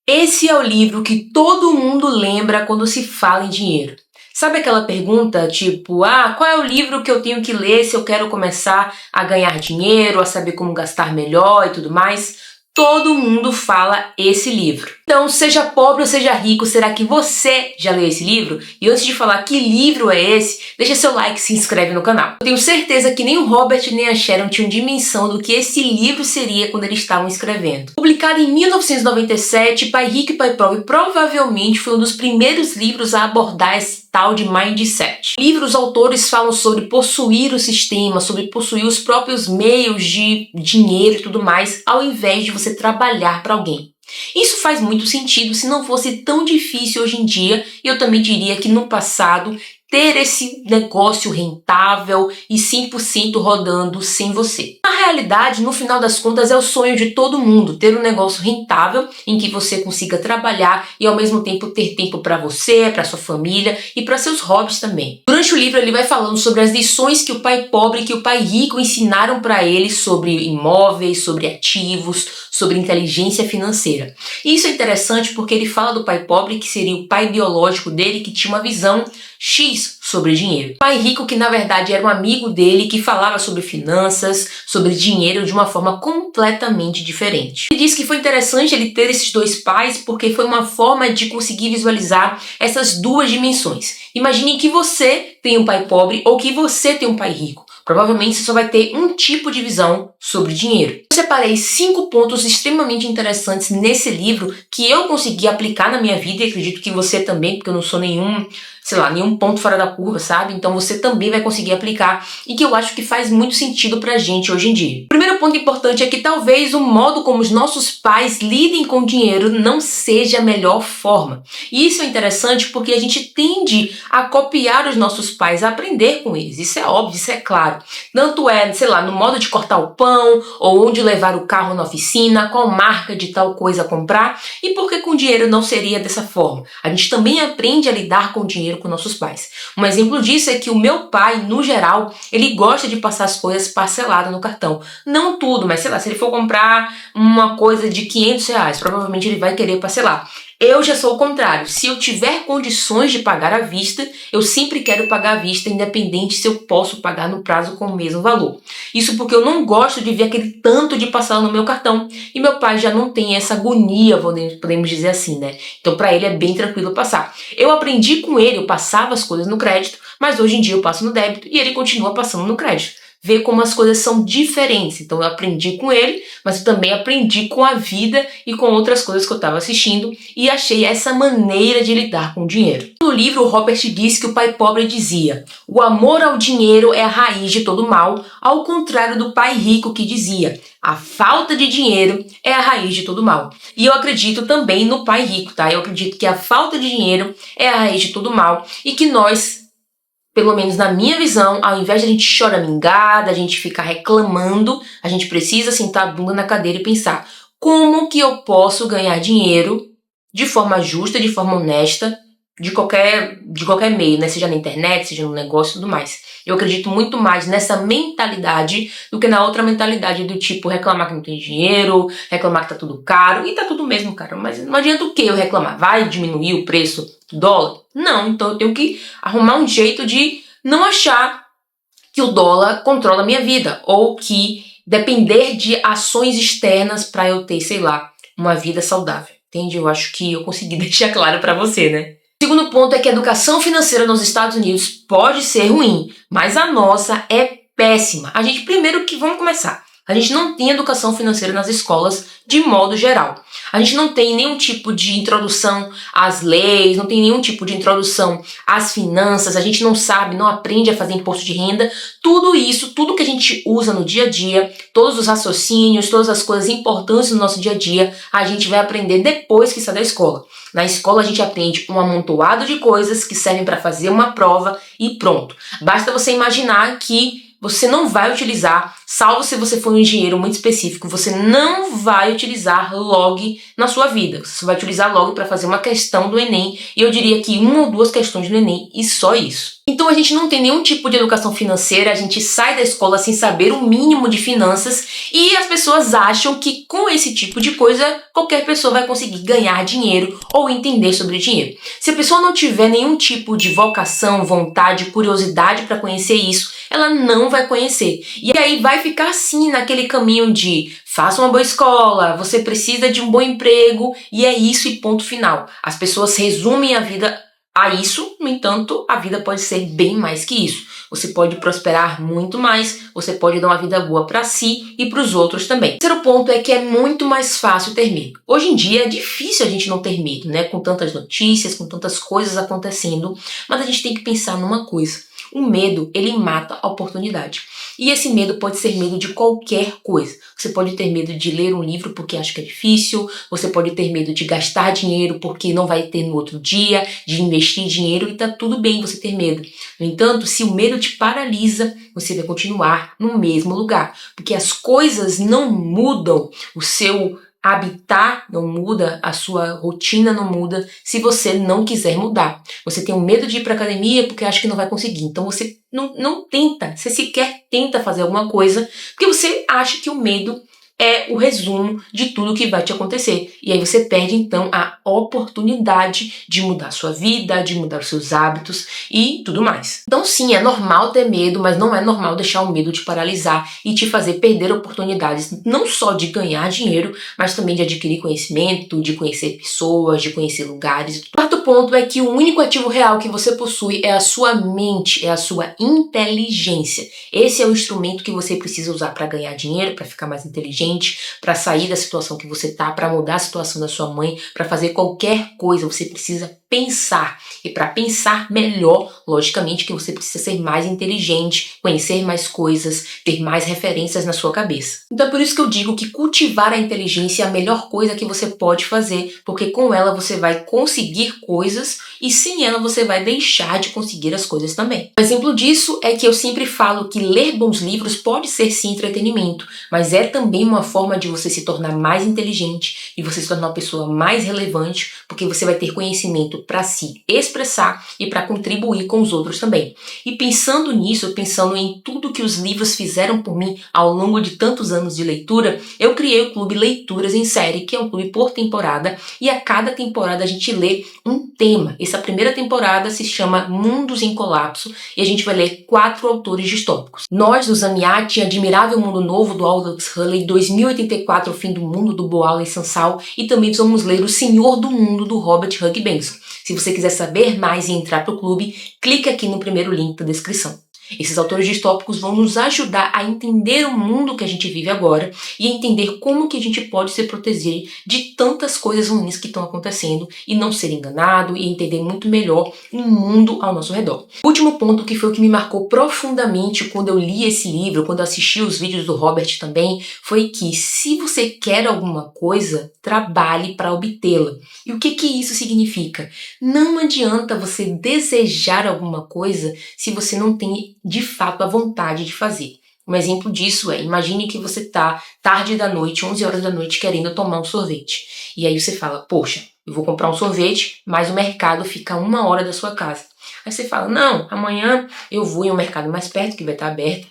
Esse é o livro que todo mundo lembra quando se fala em dinheiro. Sabe aquela pergunta tipo, qual é o livro que eu tenho que ler se eu quero começar a ganhar dinheiro, a saber como gastar melhor e tudo mais? Todo mundo fala esse livro. Então, seja pobre ou seja rico, será que você já leu esse livro? E antes de falar que livro é esse, deixa seu like e se inscreve no canal. Eu tenho certeza que nem o Robert nem a Sharon tinham dimensão do que esse livro seria quando eles estavam escrevendo. Publicado em 1997, Pai Rico e Pai Pobre provavelmente foi um dos primeiros livros a abordar esse tal de mindset. No livro, os autores falam sobre possuir o sistema, sobre possuir os próprios meios de dinheiro e tudo mais, ao invés de você trabalhar para alguém. Isso faz muito sentido se não fosse tão difícil hoje em dia, e eu também diria que no passado, ter esse negócio rentável e 100% rodando sem você. Na realidade, no final das contas, é o sonho de todo mundo, ter um negócio rentável em que você consiga trabalhar e ao mesmo tempo ter tempo para você, para sua família e para seus hobbies também. Durante o livro ele vai falando sobre as lições que o pai pobre e que o pai rico ensinaram para ele sobre imóveis, sobre ativos, sobre inteligência financeira. E isso é interessante porque ele fala do pai pobre, que seria o pai biológico dele, que tinha uma visão X sobre dinheiro. O pai rico, que na verdade era um amigo dele, que falava sobre finanças, sobre dinheiro de uma forma completamente diferente. Ele diz que foi interessante ele ter esses dois pais porque foi uma forma de conseguir visualizar essas duas dimensões. Imagine que você tem um pai pobre ou que você tem um pai rico. Provavelmente você só vai ter um tipo de visão sobre dinheiro. Eu separei 5 pontos extremamente interessantes nesse livro que eu consegui aplicar na minha vida e acredito que você também, porque eu não sou nenhum ponto fora da curva, sabe? Então você também vai conseguir aplicar e que eu acho que faz muito sentido pra gente hoje em dia. O primeiro ponto importante é que talvez o modo como os nossos pais lidem com o dinheiro não seja a melhor forma. E isso é interessante porque a gente tende a copiar os nossos pais, a aprender com eles. Isso é óbvio, isso é claro. Tanto é, no modo de cortar o pão, ou onde levar o carro na oficina, qual marca de tal coisa comprar, e por que com dinheiro não seria dessa forma? A gente também aprende a lidar com o dinheiro com nossos pais. Um exemplo disso é que o meu pai, no geral, ele gosta de passar as coisas parceladas no cartão. Não tudo, mas se ele for comprar uma coisa de R$500, provavelmente ele vai querer parcelar. Eu já sou o contrário. Se eu tiver condições de pagar à vista, eu sempre quero pagar à vista, independente se eu posso pagar no prazo com o mesmo valor. Isso porque eu não gosto de ver aquele tanto de parcela no meu cartão. E meu pai já não tem essa agonia, podemos dizer assim, né? Então pra ele é bem tranquilo passar. Eu aprendi com ele, eu passava as coisas no crédito, mas hoje em dia eu passo no débito e ele continua passando no crédito. Ver como as coisas são diferentes. Então eu aprendi com ele, mas eu também aprendi com a vida e com outras coisas que eu estava assistindo e achei essa maneira de lidar com o dinheiro. No livro, o Robert diz que o pai pobre dizia: o amor ao dinheiro é a raiz de todo mal, ao contrário do pai rico que dizia: a falta de dinheiro é a raiz de todo mal. E eu acredito também no pai rico, tá? Eu acredito que a falta de dinheiro é a raiz de todo mal e que nós, pelo menos na minha visão, ao invés de a gente choramingar, da gente ficar reclamando, a gente precisa sentar a bunda na cadeira e pensar: como que eu posso ganhar dinheiro de forma justa, de forma honesta, de qualquer meio, né? Seja na internet, seja no negócio e tudo mais. Eu acredito muito mais nessa mentalidade do que na outra mentalidade do tipo reclamar que não tem dinheiro, reclamar que tá tudo caro, e tá tudo mesmo caro, mas não adianta o que eu reclamar? Vai diminuir o preço do dólar? Não, então eu tenho que arrumar um jeito de não achar que o dólar controla a minha vida, ou que depender de ações externas para eu ter, uma vida saudável, entende? Eu acho que eu consegui deixar claro para você, né? O segundo ponto é que a educação financeira nos Estados Unidos pode ser ruim, mas a nossa é péssima. Vamos começar. A gente não tem educação financeira nas escolas de modo geral. A gente não tem nenhum tipo de introdução às leis, não tem nenhum tipo de introdução às finanças, a gente não sabe, não aprende a fazer imposto de renda. Tudo isso, tudo que a gente usa no dia a dia, todos os raciocínios, todas as coisas importantes no nosso dia a dia, a gente vai aprender depois que sai da escola. Na escola a gente aprende um amontoado de coisas que servem para fazer uma prova e pronto. Basta você imaginar que você não vai utilizar, salvo se você for um engenheiro muito específico, você não vai utilizar log na sua vida. Você vai utilizar log para fazer uma questão do Enem, e eu diria que 1 ou 2 questões do Enem, e só isso. Então a gente não tem nenhum tipo de educação financeira, a gente sai da escola sem saber o mínimo de finanças, e as pessoas acham que com esse tipo de coisa, qualquer pessoa vai conseguir ganhar dinheiro ou entender sobre dinheiro. Se a pessoa não tiver nenhum tipo de vocação, vontade, curiosidade para conhecer isso, ela não vai conhecer. E aí vai ficar assim naquele caminho de faça uma boa escola, você precisa de um bom emprego, e é isso e ponto final. As pessoas resumem a vida a isso, no entanto, a vida pode ser bem mais que isso. Você pode prosperar muito mais, você pode dar uma vida boa para si e para os outros também. O terceiro ponto é que é muito mais fácil ter medo. Hoje em dia é difícil a gente não ter medo, né? Com tantas notícias, com tantas coisas acontecendo, mas a gente tem que pensar numa coisa. O medo, ele mata a oportunidade. E esse medo pode ser medo de qualquer coisa. Você pode ter medo de ler um livro porque acha que é difícil, você pode ter medo de gastar dinheiro porque não vai ter no outro dia, de investir dinheiro, e tá tudo bem você ter medo. No entanto, se o medo te paralisa, você vai continuar no mesmo lugar, porque as coisas não mudam, o seu habitat não muda, a sua rotina não muda se você não quiser mudar. Você tem um medo de ir para academia porque acha que não vai conseguir. Então você não tenta, você sequer tenta fazer alguma coisa porque você acha que o medo é o resumo de tudo que vai te acontecer. E aí você perde, então, a oportunidade de mudar a sua vida, de mudar os seus hábitos e tudo mais. Então, sim, é normal ter medo, mas não é normal deixar o medo te paralisar e te fazer perder oportunidades, não só de ganhar dinheiro, mas também de adquirir conhecimento, de conhecer pessoas, de conhecer lugares. O quarto ponto é que o único ativo real que você possui é a sua mente, é a sua inteligência. Esse é o instrumento que você precisa usar para ganhar dinheiro, para ficar mais inteligente, para sair da situação que você tá, para mudar a situação da sua mãe, para fazer qualquer coisa, você precisa pensar. E para pensar melhor, logicamente que você precisa ser mais inteligente, conhecer mais coisas, ter mais referências na sua cabeça. Então é por isso que eu digo que cultivar a inteligência é a melhor coisa que você pode fazer, porque com ela você vai conseguir coisas e sem ela você vai deixar de conseguir as coisas também. Um exemplo disso é que eu sempre falo que ler bons livros pode ser sim entretenimento, mas é também uma forma de você se tornar mais inteligente e você se tornar uma pessoa mais relevante, porque você vai ter conhecimento para se expressar e para contribuir com os outros também. E pensando nisso, pensando em tudo que os livros fizeram por mim ao longo de tantos anos de leitura, eu criei o Clube Leituras em Série, que é um clube por temporada, e a cada temporada a gente lê um tema. Essa primeira temporada se chama Mundos em Colapso e a gente vai ler 4 autores distópicos. Nós, do Zamiati, Admirável Mundo Novo, do Aldous Huxley, 2084, O Fim do Mundo, do Boal Sansal, e também vamos ler O Senhor do Mundo, do Robert Hugh Benson. Se você quiser saber mais e entrar para o clube, clique aqui no primeiro link da descrição. Esses autores distópicos vão nos ajudar a entender o mundo que a gente vive agora e a entender como que a gente pode se proteger de tantas coisas ruins que estão acontecendo e não ser enganado e entender muito melhor o mundo ao nosso redor. O último ponto, que foi o que me marcou profundamente quando eu li esse livro, quando eu assisti os vídeos do Robert também, foi que se você quer alguma coisa, trabalhe para obtê-la. E o que isso significa? Não adianta você desejar alguma coisa se você não tem de fato a vontade de fazer. Um exemplo disso é, imagine que você tá tarde da noite, 11 horas da noite, querendo tomar um sorvete. E aí você fala, poxa, eu vou comprar um sorvete, mas o mercado fica a 1 hora da sua casa. Aí você fala, não, amanhã eu vou em um mercado mais perto, que vai estar aberto,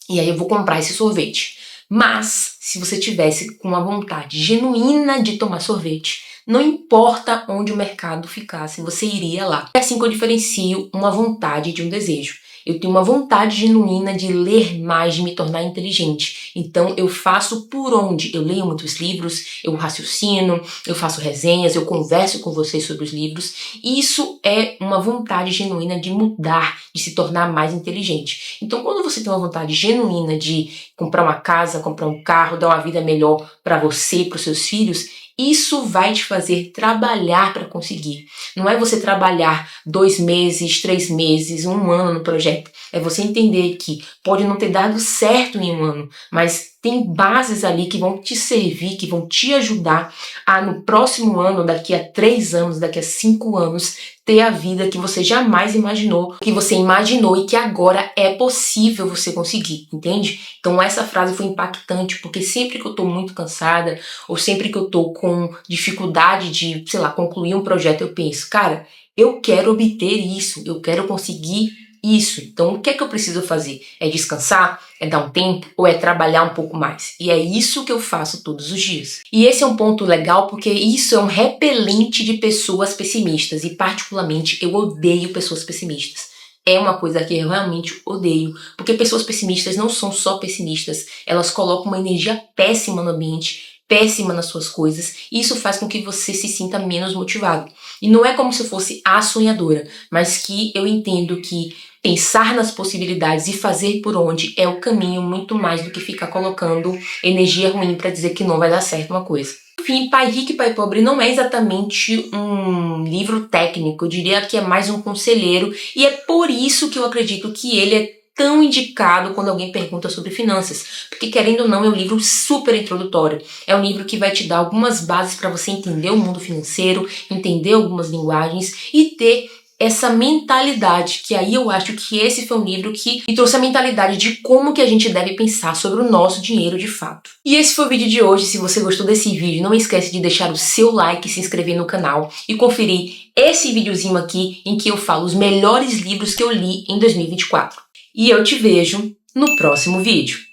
e aí eu vou comprar esse sorvete. Mas, se você tivesse com uma vontade genuína de tomar sorvete, não importa onde o mercado ficasse, você iria lá. É assim que eu diferencio uma vontade de um desejo. Eu tenho uma vontade genuína de ler mais, de me tornar inteligente. Então eu faço por onde? Eu leio muitos livros, eu raciocino, eu faço resenhas, eu converso com vocês sobre os livros. Isso é uma vontade genuína de mudar, de se tornar mais inteligente. Então quando você tem uma vontade genuína de comprar uma casa, comprar um carro, dar uma vida melhor para você e para os seus filhos, isso vai te fazer trabalhar para conseguir. Não é você trabalhar 2 meses, 3 meses, 1 ano no projeto. É você entender que pode não ter dado certo em 1 ano, mas tem bases ali que vão te servir, que vão te ajudar a no próximo ano, daqui a 3 anos, daqui a 5 anos, ter a vida que você jamais imaginou, que você imaginou e que agora é possível você conseguir, entende? Então essa frase foi impactante, porque sempre que eu tô muito cansada, ou sempre que eu tô com dificuldade de, sei lá, concluir um projeto, eu penso, cara, eu quero obter isso, eu quero conseguir isso. Então o que é que eu preciso fazer? É descansar? É dar um tempo? Ou é trabalhar um pouco mais? E é isso que eu faço todos os dias. E esse é um ponto legal porque isso é um repelente de pessoas pessimistas. E particularmente eu odeio pessoas pessimistas. É uma coisa que eu realmente odeio. Porque pessoas pessimistas não são só pessimistas. Elas colocam uma energia péssima no ambiente, péssima nas suas coisas, e isso faz com que você se sinta menos motivado. E não é como se eu fosse a sonhadora, mas que eu entendo que pensar nas possibilidades e fazer por onde é o caminho muito mais do que ficar colocando energia ruim para dizer que não vai dar certo uma coisa. Enfim, Pai Rico e Pai Pobre não é exatamente um livro técnico, eu diria que é mais um conselheiro, e é por isso que eu acredito que ele é tão indicado quando alguém pergunta sobre finanças, porque querendo ou não é um livro super introdutório, é um livro que vai te dar algumas bases para você entender o mundo financeiro, entender algumas linguagens e ter essa mentalidade, que aí eu acho que esse foi um livro que me trouxe a mentalidade de como que a gente deve pensar sobre o nosso dinheiro de fato. E esse foi o vídeo de hoje. Se você gostou desse vídeo, não esquece de deixar o seu like, se inscrever no canal e conferir esse videozinho aqui em que eu falo os melhores livros que eu li em 2024. E eu te vejo no próximo vídeo.